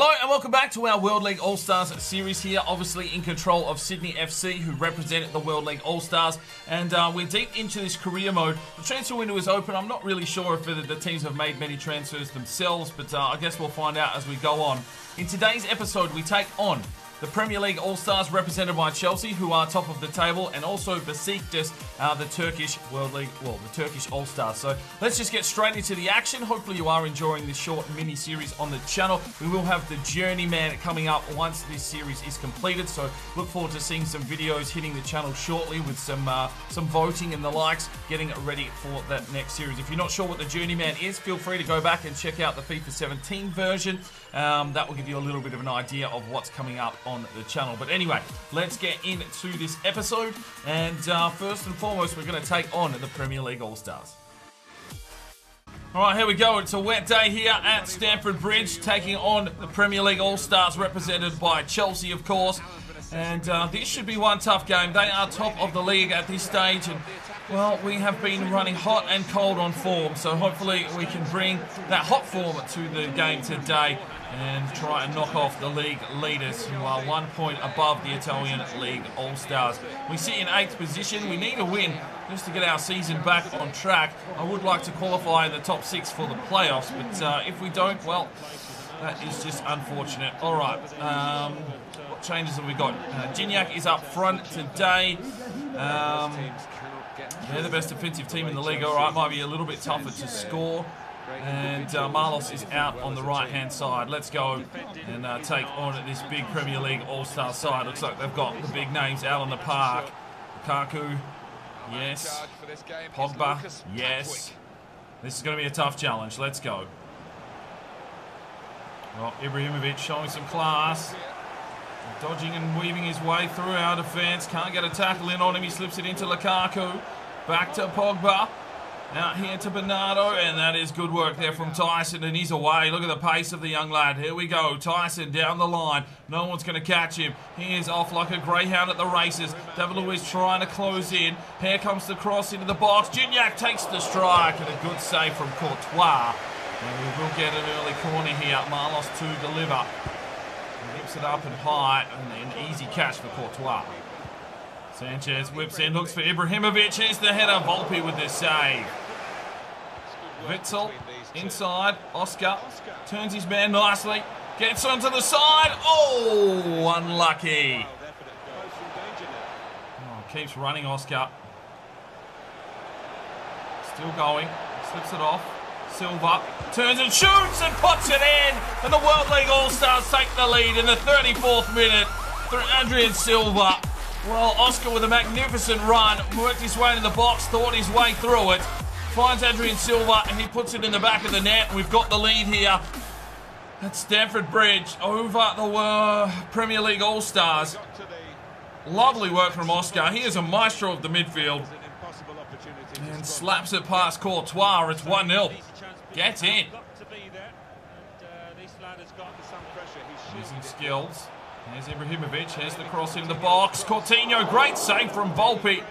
Hello and welcome back to our World League All-Stars series here, obviously in control of Sydney FC, who represented the World League All-Stars, and we're deep into this career mode. The transfer window is open. I'm not really sure if the teams have made many transfers themselves, but I guess we'll find out as we go on. In today's episode, we take on the Premier League All-Stars represented by Chelsea, who are top of the table, and also Besiktas, the Turkish World League, well, the Turkish All-Stars. So let's just get straight into the action. Hopefully you are enjoying this short mini-series on the channel. We will have the Journeyman coming up once this series is completed, so look forward to seeing some videos hitting the channel shortly with some voting and the likes, getting ready for that next series. If you're not sure what the Journeyman is, feel free to go back and check out the FIFA 17 version. That will give you a little bit of an idea of what's coming up on the channel. But anyway, let's get into this episode, and first and foremost we're going to take on the Premier League All-Stars. Alright, here we go. It's a wet day here at Stamford Bridge, taking on the Premier League All-Stars represented by Chelsea, of course. And this should be one tough game. They are top of the league at this stage, and well, we have been running hot and cold on form, so hopefully we can bring that hot form to the game today and try and knock off the league leaders, who are 1 point above the Italian League All-Stars. We sit in 8th position. We need a win just to get our season back on track. I would like to qualify in the top 6 for the playoffs, but if we don't, well, that is just unfortunate. All right, what changes have we got? Gignac is up front today. They're the best defensive team in the league. All right, might be a little bit tougher to score. And Marlos is out on the right-hand side. Let's go and take on this big Premier League All-Star side. Looks like they've got the big names out on the park. Lukaku, yes. Pogba, yes. This is going to be a tough challenge. Let's go. Well, Ibrahimovic showing some class. Dodging and weaving his way through our defence. Can't get a tackle in on him. He slips it into Lukaku. Back to Pogba. Out here to Bernardo, and that is good work there from Tyson, and he's away. Look at the pace of the young lad. Here we go. Tyson down the line. No one's going to catch him. He is off like a greyhound at the races. David Luiz trying to close in. Here comes the cross into the box. Gignac takes the strike, and a good save from Courtois. And we will get an early corner here. Marlos to deliver. He whips it up and high, and an easy catch for Courtois. Sanchez whips in, looks for Ibrahimovic. Here's the header. Volpe with the save. Witzel inside. Oscar turns his man nicely. Gets onto the side. Oh, unlucky. Oh, keeps running, Oscar. Still going. Slips it off. Silva turns and shoots and puts it in. And the World League All-Stars take the lead in the 34th minute through Adrian Silva. Well, Oscar with a magnificent run, worked his way into the box, thought his way through it, finds Adrian Silva, and he puts it in the back of the net. We've got the lead here at Stamford Bridge over the Premier League All-Stars. Lovely work from Oscar. He is a maestro of the midfield and slaps it past Courtois. It's 1-0. Gets in. Using skills. There's Ibrahimovic, here's the cross in the box. Coutinho, great save from Volpe.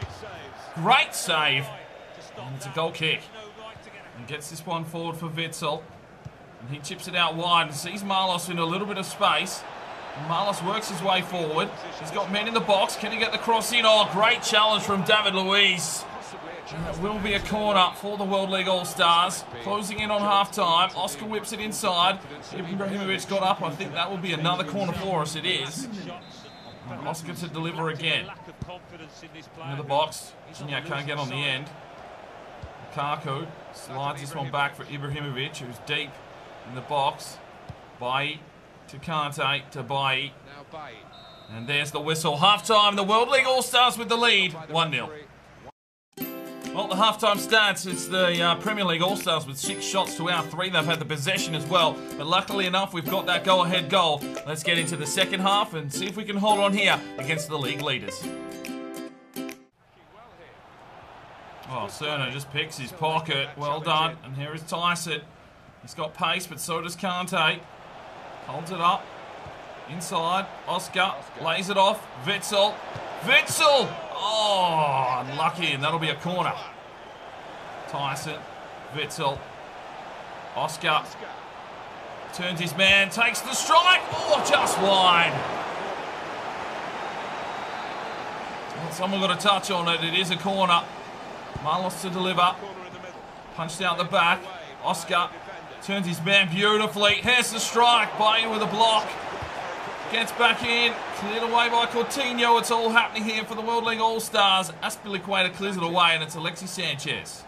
Great save. And it's a goal kick. And gets this one forward for Witzel. And he chips it out wide and sees Marlos in a little bit of space. And Marlos works his way forward. He's got men in the box. Can he get the cross in? Oh, great challenge from David Luiz. And it will be a corner for the World League All-Stars. Closing in on half-time. Oscar whips it inside. Ibrahimovic got up. I think that will be another corner for us. It is. And Oscar to deliver again. Into the box. Gignac can't get on the end. Lukaku slides this one back for Ibrahimovic, who's deep in the box. Bailly to Kante to Bailly. And there's the whistle. Half-time. The World League All-Stars with the lead. 1-0. Well, the halftime stats, it's the Premier League All-Stars with 6 shots to our 3. They've had the possession as well. But luckily enough, we've got that go-ahead goal. Let's get into the second half and see if we can hold on here against the league leaders. Oh, Cerno just picks his pocket. Well done. And here is Tyson. He's got pace, but so does Kante. Holds it up. Inside. Oscar lays it off. Witzel. Witzel! Oh, unlucky, and that'll be a corner. Tyson, Witzel, Oscar. Turns his man, takes the strike. Oh, just wide. Well, someone got a touch on it. It is a corner. Marlos to deliver. Punched out the back. Oscar turns his man beautifully. Here's the strike. Bayer with a block. Gets back in. Cleared away by Coutinho. It's all happening here for the World League All-Stars. Aspilicueta clears it away, and it's Alexis Sanchez.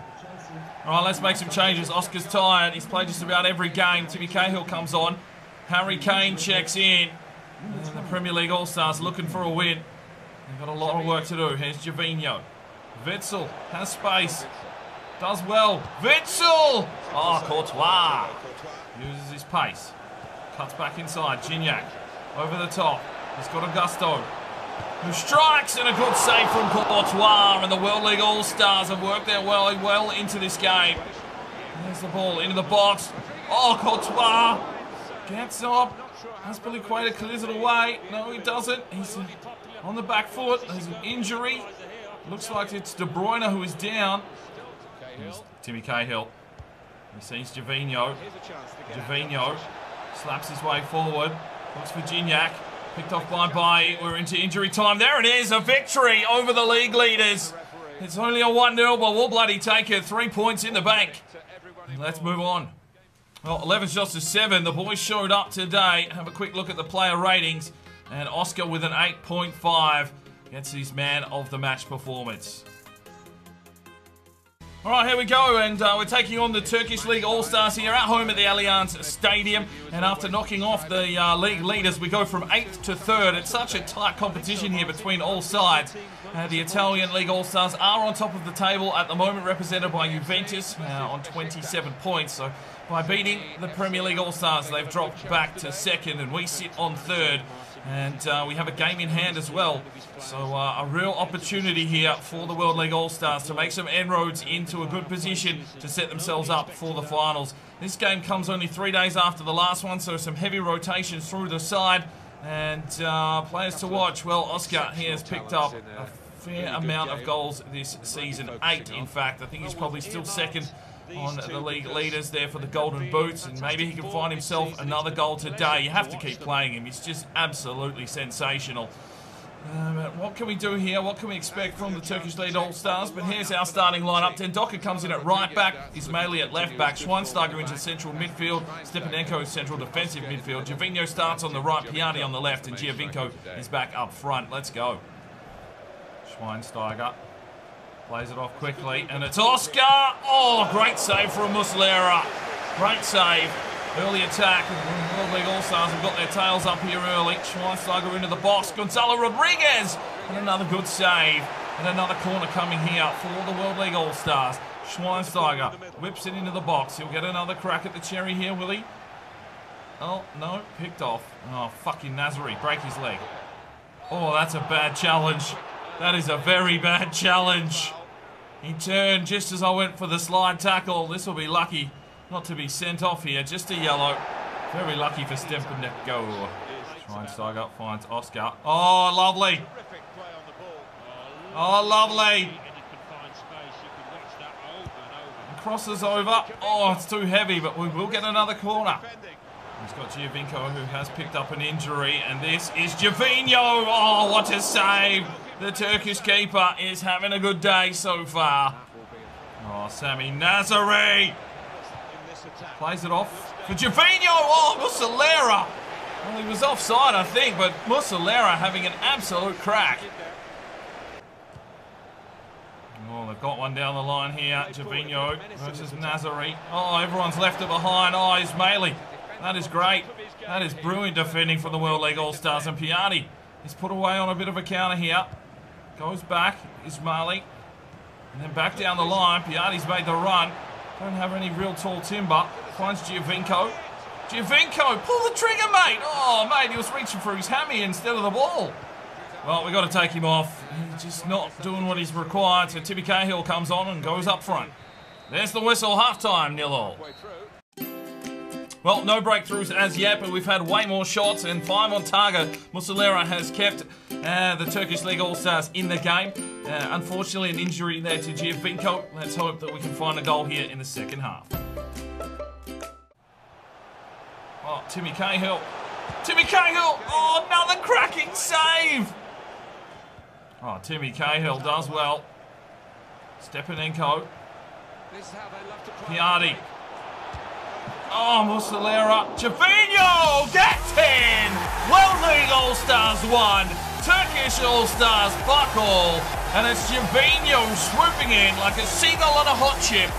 All right, let's make some changes. Oscar's tired. He's played just about every game. Timmy Cahill comes on. Harry Kane checks in. And the Premier League All-Stars looking for a win. They've got a lot of work to do. Here's Gervinho. Witsel has space. Does well. Witsel! Oh, Courtois. Uses his pace. Cuts back inside. Gignac. Over the top. He's got Augusto. Who strikes, and a good save from Courtois, and the World League All-Stars have worked their way well into this game. There's the ball into the box. Oh, Courtois gets up. Aspilicueta clears it away. No, he doesn't. He's on the back foot. There's an injury. Looks like it's De Bruyne who is down. Here's Timmy Cahill. He sees Gervinho. Gervinho slaps his way forward. Looks for Gignac. Picked off by Baye. We're into injury time. There it is, a victory over the league leaders. It's only a 1-0, but we'll bloody take it. 3 points in the bank. Let's move on. Well, 11 shots to 7. The boys showed up today. Have a quick look at the player ratings. And Oscar with an 8.5 gets his man of the match performance. All right, here we go, and we're taking on the Turkish League All-Stars here at home at the Allianz Stadium. And after knocking off the league leaders, we go from 8th to 3rd. It's such a tight competition here between all sides. The Italian League All-Stars are on top of the table at the moment, represented by Juventus on 27 points. So by beating the Premier League All-Stars, they've dropped back to 2nd, and we sit on 3rd. And we have a game in hand as well. So a real opportunity here for the World League All-Stars to make some inroads into a good position to set themselves up for the finals. This game comes only 3 days after the last one, so some heavy rotations through the side. And players to watch. Well, Oscar, he has picked up a fair amount of goals this season. 8, in fact. I think he's probably still 2nd on the league leaders there for the golden boots, and maybe he can find himself another goal today. You have to keep playing him. He's just absolutely sensational. But what can we do here? What can we expect from the Turkish League All-Stars? But here's our starting lineup. Tendoka comes in at right back, Ismaili at left back, Schweinsteiger into central midfield, Stepanenko central defensive midfield, Gervinho starts on the right, Piatti on the left, and Giovinco is back up front. Let's go. Schweinsteiger plays it off quickly, and it's Oscar! Oh, great save from Muslera. Great save. Early attack. The World League All-Stars have got their tails up here early. Schweinsteiger into the box. Gonzalo Rodriguez! And another good save. And another corner coming here for the World League All-Stars. Schweinsteiger whips it into the box. He'll get another crack at the cherry here, will he? Oh, no. Picked off. Oh, fucking Nazari. Break his leg. Oh, that's a bad challenge. That is a very bad challenge. He turned just as I went for the slide tackle. This will be lucky not to be sent off here. Just a yellow. Very lucky for Stepanenko. Schweinsteiger finds Oscar. Oh, lovely. Oh, lovely. And crosses over. Oh, it's too heavy, but we will get another corner. He's got Giovinco, who has picked up an injury, and this is Gervinho. Oh, what a save. The Turkish keeper is having a good day so far. Oh, Sami Nazari plays it off for Gervinho. Oh, Muslera. Well, he was offside, I think, but Muslera having an absolute crack. Oh, they've got one down the line here. Gervinho versus Nazari. Oh, everyone's left it behind. Oh, Ismaili. That is great. That is brilliant defending from the World League All-Stars. And Piatti is put away on a bit of a counter here. Goes back, Ismaili. And then back down the line. Piatti's made the run. Don't have any real tall timber. Finds Giovinco. Giovinco, pull the trigger, mate. Oh, mate, he was reaching for his hammy instead of the ball. Well, we've got to take him off. He's just not doing what he's required. So Timmy Cahill comes on and goes up front. There's the whistle, half-time, 0-0. Well, no breakthroughs as yet, but we've had way more shots and 5 on target. Muslera has kept the Turkish League All-Stars in the game. Unfortunately, an injury there to Giovinco. Let's hope that we can find a goal here in the second half. Oh, Timmy Cahill. Timmy Cahill! Oh, another cracking save! Oh, Timmy Cahill does well. Stepanenko. Piatti. Oh, Muslera. Javinho gets in! World League All-Stars 1. Turkish All-Stars fuck all. And it's Javinho swooping in like a seagull on a hot chip.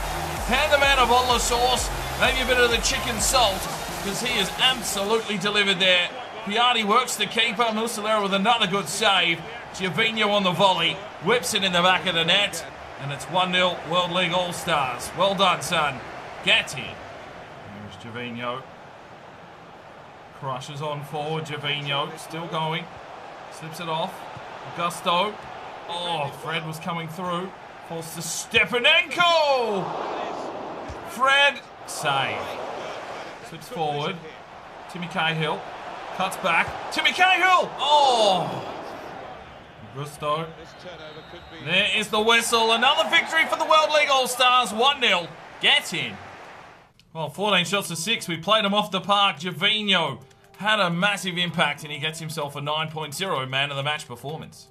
Hand the man a bottle of sauce, maybe a bit of the chicken salt, because he has absolutely delivered there. Piatti works the keeper. Muslera with another good save. Javinho on the volley, whips it in the back of the net, and it's 1-0 World League All-Stars. Well done, son. Get in. Here's Javinho. Crushes on forward, Javinho. Still going. Slips it off. Augusto. Oh, Fred was coming through. Falls to Stepanenko. Fred. Save. Slips forward. Timmy Cahill. Cuts back. Timmy Cahill. Oh. Augusto. There is the whistle. Another victory for the World League All-Stars. 1-0. Get in. Well, 14 shots to 6. We played him off the park. Javinho had a massive impact, and he gets himself a 9.0 man of the match performance.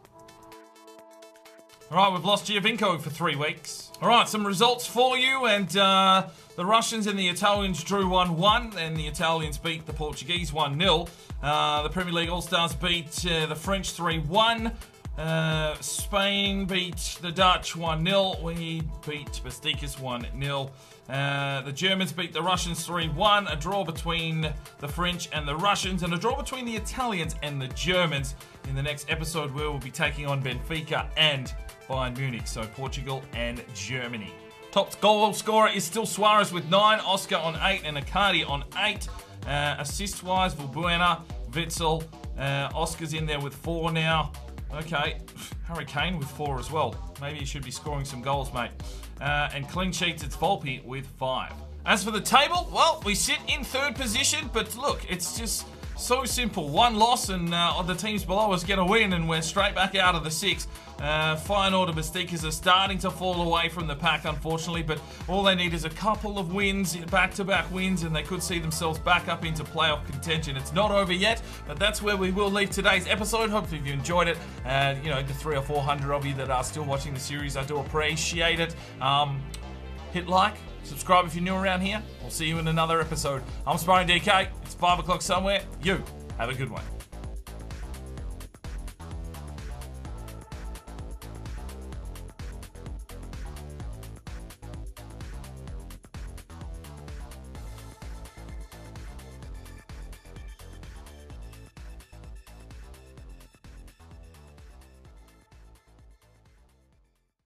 All right, we've lost Giovinco for 3 weeks. All right, some results for you, and the Russians and the Italians drew 1-1, and the Italians beat the Portuguese 1-0. The Premier League All-Stars beat the French 3-1. Spain beat the Dutch 1-0. We beat Besiktas 1-0. The Germans beat the Russians 3-1. A draw between the French and the Russians, and a draw between the Italians and the Germans. In the next episode, we will be taking on Benfica and Bayern Munich, so Portugal and Germany. Top goal scorer is still Suarez with 9, Oscar on 8, and Icardi on 8. Assist-wise, Valbuena, Witzel, Oscar's in there with 4 now. Okay, Harry Kane with 4 as well. Maybe he should be scoring some goals, mate. And clean sheets, it's Volpe with 5. As for the table, well, we sit in 3rd position, but look, it's just so simple. 1 loss and the teams below us get a win, and we're straight back out of the 6. Feyenoord and Besiktas are starting to fall away from the pack, unfortunately, but all they need is a couple of wins, back-to-back wins, and they could see themselves back up into playoff contention. It's not over yet, but that's where we will leave today's episode. Hopefully you enjoyed it, and you know, the 300 or 400 of you that are still watching the series, I do appreciate it. Hit like, subscribe if you're new around here. We'll see you in another episode. I'm Sparring DK. It's 5 o'clock somewhere. You have a good one.